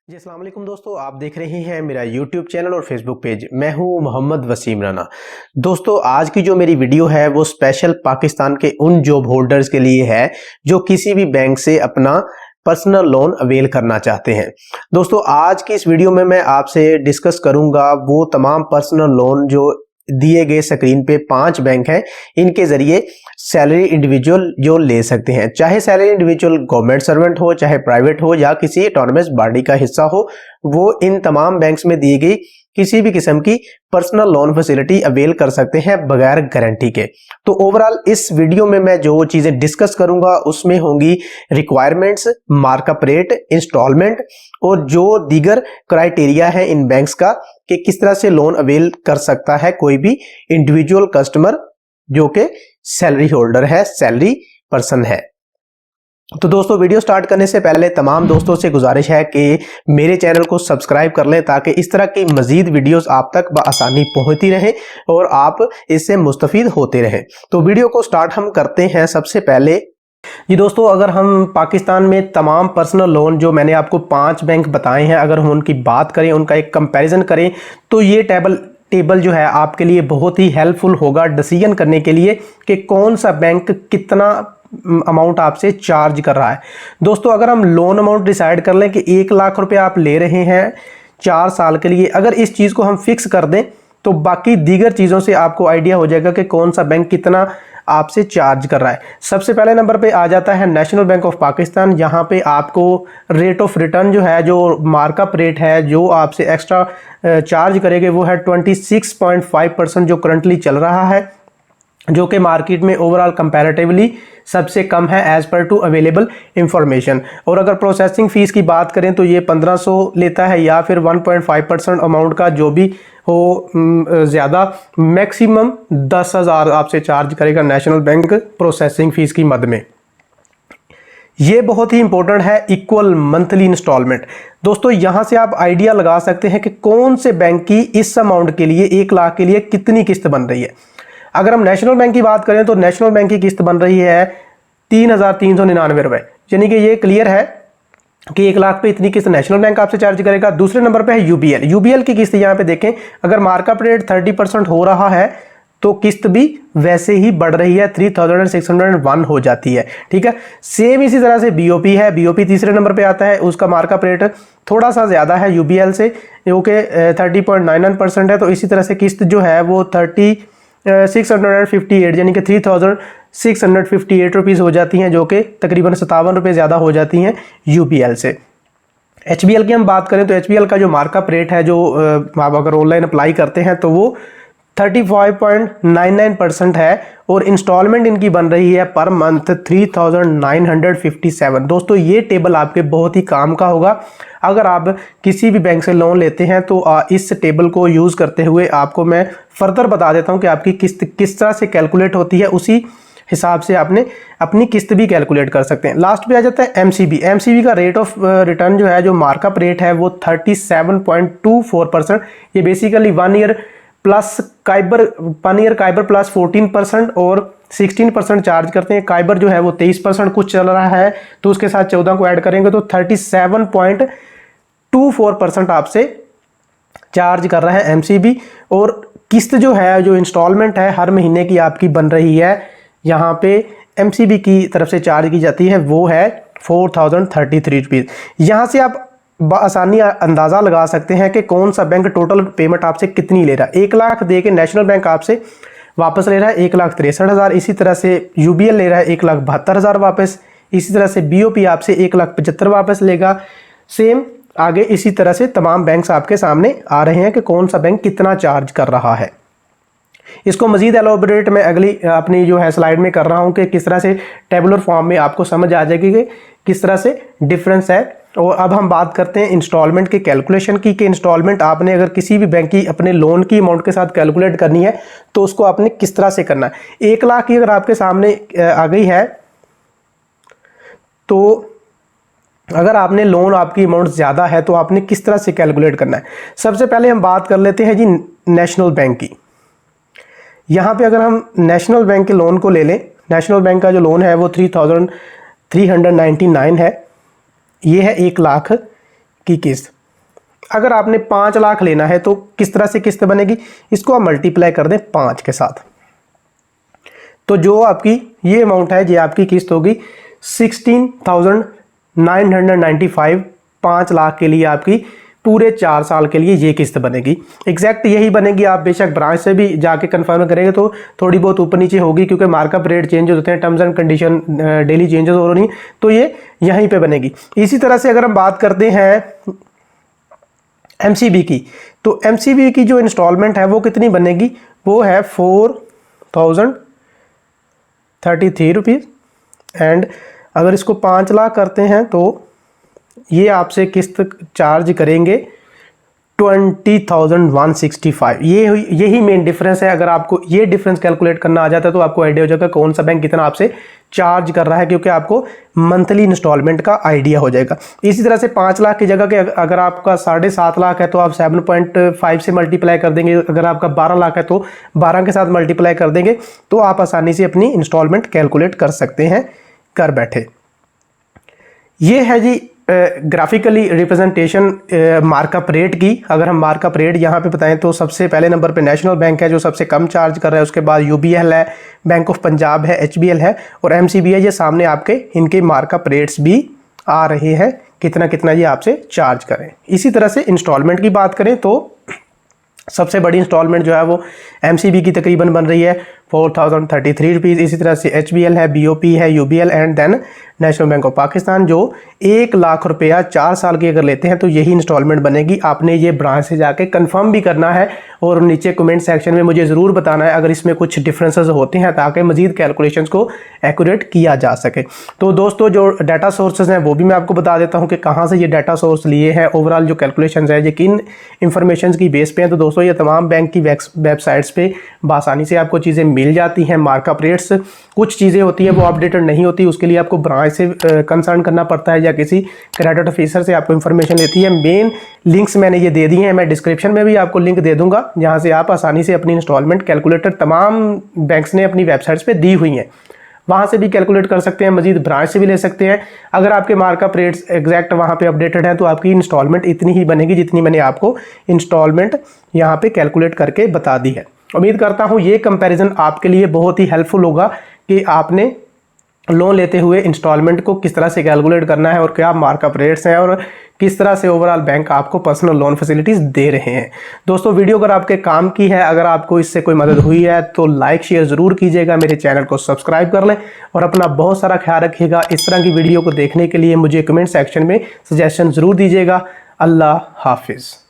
जी अस्सलाम वालेकुम दोस्तों, आप देख रहे हैं मेरा यूट्यूब चैनल और फेसबुक पेज। मैं हूं मोहम्मद वसीम राना। दोस्तों आज की जो मेरी वीडियो है वो स्पेशल पाकिस्तान के उन जॉब होल्डर्स के लिए है जो किसी भी बैंक से अपना पर्सनल लोन अवेल करना चाहते हैं। दोस्तों आज की इस वीडियो में मैं आपसे डिस्कस करूंगा वो तमाम पर्सनल लोन जो दिए गए स्क्रीन पे 5 बैंक हैं, इनके जरिए सैलरी इंडिविजुअल जो ले सकते हैं। चाहे सैलरी इंडिविजुअल गवर्नमेंट सर्वेंट हो, चाहे प्राइवेट हो या किसी ऑटोनमस बॉडी का हिस्सा हो, वो इन तमाम बैंक्स में दी गई किसी भी किस्म की पर्सनल लोन फैसिलिटी अवेल कर सकते हैं बगैर गारंटी के। तो ओवरऑल इस वीडियो में मैं जो चीजें डिस्कस करूंगा उसमें होंगी रिक्वायरमेंट्स, मार्कअप रेट, इंस्टॉलमेंट और जो दीगर क्राइटेरिया है इन बैंक्स का कि किस तरह से लोन अवेल कर सकता है कोई भी इंडिविजुअल कस्टमर जो कि सैलरी होल्डर है, सैलरी पर्सन है। तो दोस्तों वीडियो स्टार्ट करने से पहले तमाम दोस्तों से गुजारिश है कि मेरे चैनल को सब्सक्राइब कर लें ताकि इस तरह की मजीद वीडियोस आप तक बआसानी पहुंचती रहें और आप इससे मुस्तफीद होते रहें। तो वीडियो को स्टार्ट हम करते हैं। सबसे पहले जी दोस्तों, अगर हम पाकिस्तान में तमाम पर्सनल लोन जो मैंने आपको 5 बैंक बताए हैं, अगर हम उनकी बात करें, उनका एक कंपैरिजन करें, तो ये टेबल जो है आपके लिए बहुत ही हेल्पफुल होगा डिसीजन करने के लिए कि कौन सा बैंक कितना अमाउंट आपसे चार्ज कर रहा है। दोस्तों अगर हम लोन अमाउंट डिसाइड कर लें कि 1 लाख रुपए आप ले रहे हैं 4 साल के लिए, अगर इस चीज़ को हम फिक्स कर दें तो बाकी दीगर चीज़ों से आपको आइडिया हो जाएगा कि कौन सा बैंक कितना आपसे चार्ज कर रहा है। सबसे पहले नंबर पे आ जाता है नेशनल बैंक ऑफ पाकिस्तान। यहाँ पे आपको रेट ऑफ रिटर्न जो है, जो मार्कअप रेट है जो आपसे एक्स्ट्रा चार्ज करेंगे वो है 26.5% जो करंटली चल रहा है, जो कि मार्केट में ओवरऑल कंपैरेटिवली सबसे कम है as per to available information. और अगर प्रोसेसिंग फीस की बात करें तो ये 1500 लेता है या फिर 1.5% अमाउंट का जो भी हो, ज़्यादा मैक्सिमम 10,000 आपसे चार्ज करेगा नेशनल बैंक प्रोसेसिंग फीस की मद में। ये बहुत ही इंपॉर्टेंट है इक्वल मंथली इंस्टॉलमेंट। दोस्तों यहां से आप आइडिया लगा सकते हैं कि कौन से बैंक की इस अमाउंट के लिए 1 लाख के लिए कितनी किस्त बन रही है। अगर हम नेशनल बैंक की बात करें तो नेशनल बैंक की किस्त बन रही है 3,399 रुपए, यानी कि ये क्लियर है कि 1 लाख पे इतनी किस्त नेशनल बैंक आपसे चार्ज करेगा। दूसरे नंबर पे है यूबीएल की किस्त। यहाँ पे देखें अगर मार्कअप रेट 30% हो रहा है तो किस्त भी वैसे ही बढ़ रही है, 3,601 हो जाती है। ठीक है, सेम इसी तरह से बीओपी है। बीओपी तीसरे नंबर पे आता है, उसका मार्कअप रेट थोड़ा सा ज़्यादा है यूबीएल से, जो कि 30.99% है। तो इसी तरह से किस्त जो है वो 658 यानी कि 3,658 रुपीज़ हो जाती हैं, जो कि तकरीबन 57 रुपये ज़्यादा हो जाती हैं यूबीएल से। एचबीएल की हम बात करें तो एचबीएल का जो मार्कअप रेट है, जो आप अगर ऑनलाइन अप्लाई करते हैं तो वो 35.99% है और इंस्टॉलमेंट इनकी बन रही है पर मंथ 3,957। दोस्तों ये टेबल आपके बहुत ही काम का होगा। अगर आप किसी भी बैंक से लोन लेते हैं तो इस टेबल को यूज़ करते हुए आपको मैं फर्दर बता देता हूं कि आपकी किस्त किस तरह से कैलकुलेट होती है, उसी हिसाब से आपने अपनी किस्त भी कैलकुलेट कर सकते हैं। लास्ट पे आ जाता है एमसीबी। एमसीबी का रेट ऑफ रिटर्न जो है, जो मार्कअप रेट है वो 37.24%। ये बेसिकली 1 ईयर काइबर प्लस 14% और 16% चार्ज करते हैं। काइबर जो है वो 23% कुछ चल रहा है, तो उसके साथ 14 को ऐड करेंगे तो 37.24% आपसे चार्ज कर रहा है एमसीबी। और किस्त जो है, जो इंस्टॉलमेंट है हर महीने की आपकी बन रही है, यहाँ पे एमसीबी की तरफ से चार्ज की जाती है, वो है 4,033 रुपीज़। यहाँ से आप आसानी अंदाज़ा लगा सकते हैं कि कौन सा बैंक टोटल पेमेंट आपसे कितनी ले रहा है। 1 लाख दे के नेशनल बैंक आपसे वापस ले रहा है 1,63,000। इसी तरह से यूबीएल ले रहा है 1,72,000 वापस। इसी तरह से बीओपी आपसे 1,75,000 वापस लेगा। सेम आगे इसी तरह से तमाम बैंक्स आपके सामने आ रहे हैं कि कौन सा बैंक कितना चार्ज कर रहा है। इसको मजीद एलोबरेट मैं अगली अपनी जो है स्लाइड में कर रहा हूं कि किस तरह से टेबुलर फॉर्म में आपको समझ आ जाएगी कि किस तरह से डिफरेंस है। और अब हम बात करते हैं इंस्टॉलमेंट के कैलकुलेशन की, कि इंस्टॉलमेंट आपने अगर किसी भी बैंक की अपने लोन की अमाउंट के साथ कैलकुलेट करनी है तो उसको आपने किस तरह से करना है। 1 लाख की अगर आपके सामने आ गई है तो अगर आपने लोन आपकी अमाउंट ज़्यादा है तो आपने किस तरह से कैलकुलेट करना है। सबसे पहले हम बात कर लेते हैं जी नेशनल बैंक की। यहाँ पे अगर हम नेशनल बैंक के लोन को ले लें, नेशनल बैंक का जो लोन है वो 3,399 है। ये है 1 लाख की किस्त। अगर आपने 5 लाख लेना है तो किस तरह से किस्त बनेगी, इसको आप मल्टीप्लाई कर दें 5 के साथ, तो जो आपकी ये अमाउंट है ये आपकी किस्त होगी 16,995। 5 लाख के लिए आपकी पूरे 4 साल के लिए ये किस्त बनेगी। एग्जैक्ट यही बनेगी, आप बेशक ब्रांच से भी जाके कंफर्म करेंगे तो थोड़ी बहुत ऊपर नीचे होगी, क्योंकि मार्कअप रेट चेंज होते हैं, terms and condition daily changes हो रही, तो ये यहीं पे बनेगी। इसी तरह से अगर हम बात करते हैं एमसीबी की, तो एमसीबी की जो इंस्टॉलमेंट है वो कितनी बनेगी, वो है 4,033 रुपीज़। एंड अगर इसको 5 लाख करते हैं तो ये आपसे किस्त चार्ज करेंगे 20,165। यही मेन डिफरेंस है। अगर आपको ये डिफरेंस कैलकुलेट करना आ जाता है तो आपको आइडिया हो जाएगा कौन सा बैंक कितना आपसे चार्ज कर रहा है, क्योंकि आपको मंथली इंस्टॉलमेंट का आइडिया हो जाएगा। इसी तरह से 5 लाख की जगह के अगर आपका 7.5 लाख है तो आप 7.5 से मल्टीप्लाई कर देंगे। अगर आपका 12 लाख है तो 12 के साथ मल्टीप्लाई कर देंगे, तो आप आसानी से अपनी इंस्टॉलमेंट कैलकुलेट कर सकते हैं घर बैठे। ये है जी ग्राफिकली रिप्रेजेंटेशन मार्कअप रेट की। अगर हम मार्कअप रेट यहाँ पे बताएं तो सबसे पहले नंबर पे नेशनल बैंक है जो सबसे कम चार्ज कर रहा है, उसके बाद यूबीएल है, बैंक ऑफ पंजाब है, एचबीएल है और एमसीबी है। ये सामने आपके इनके मार्कअप रेट्स भी आ रहे हैं, कितना कितना ये आपसे चार्ज करें। इसी तरह से इंस्टॉलमेंट की बात करें तो सबसे बड़ी इंस्टॉलमेंट जो है वो एमसीबी की तकरीबन बन रही है 4,033 रुपीज़। इसी तरह से एचबीएल है, बीओपी है, UBL and then National Bank of Pakistan जो 1 लाख रुपया 4 साल की अगर लेते हैं तो यही इंस्टॉलमेंट बनेगी। आपने ये ब्रांच से जाके कंफर्म भी करना है और नीचे कमेंट सेक्शन में मुझे ज़रूर बताना है अगर इसमें कुछ डिफरेंसेस होते हैं, ताकि मजीद कैलकुलेशंस को एक्यूरेट किया जा सके। तो दोस्तों जो डाटा सोर्सेज हैं वो भी मैं आपको बता देता हूँ कि कहाँ से ये डाटा सोर्स लिए हैं। ओवरऑल जो कैलकुलेशंस है ये किन इंफॉर्मेशन की बेस पे हैं। तो दोस्तों ये तमाम बैंक की वेबसाइट्स पे बआसानी से आपको चीज़ें मिल जाती हैं। मार्कअप रेट्स कुछ चीज़ें होती हैं वो अपडेटेड नहीं होती, उसके लिए आपको ब्रांच से कंसर्न करना पड़ता है या किसी क्रेडिट ऑफिसर से आपको इन्फॉर्मेशन लेती है। मेन लिंक्स मैंने ये दे दिए हैं, मैं डिस्क्रिप्शन में भी आपको लिंक दे दूंगा जहाँ से आप आसानी से अपनी इंस्टॉलमेंट कैलकुलेटर तमाम बैंक्स ने अपनी वेबसाइट्स पे दी हुई हैं, वहाँ से भी कैलकुलेट कर सकते हैं, मजीद ब्रांच से भी ले सकते हैं। अगर आपके मार्कअप रेट्स एग्जैक्ट वहाँ पे अपडेटेड हैं तो आपकी इंस्टॉलमेंट इतनी ही बनेगी जितनी मैंने आपको इंस्टॉलमेंट यहाँ पे कैलकुलेट करके बता दी है। उम्मीद करता हूँ ये कंपैरिजन आपके लिए बहुत ही हेल्पफुल होगा कि आपने लोन लेते हुए इंस्टॉलमेंट को किस तरह से कैलकुलेट करना है और क्या मार्कअप रेट्स हैं और किस तरह से ओवरऑल बैंक आपको पर्सनल लोन फैसिलिटीज़ दे रहे हैं। दोस्तों वीडियो अगर आपके काम की है, अगर आपको इससे कोई मदद हुई है तो लाइक शेयर ज़रूर कीजिएगा, मेरे चैनल को सब्सक्राइब कर लें और अपना बहुत सारा ख्याल रखिएगा। इस तरह की वीडियो को देखने के लिए मुझे कमेंट सेक्शन में सजेशन ज़रूर दीजिएगा। अल्लाह हाफिज़।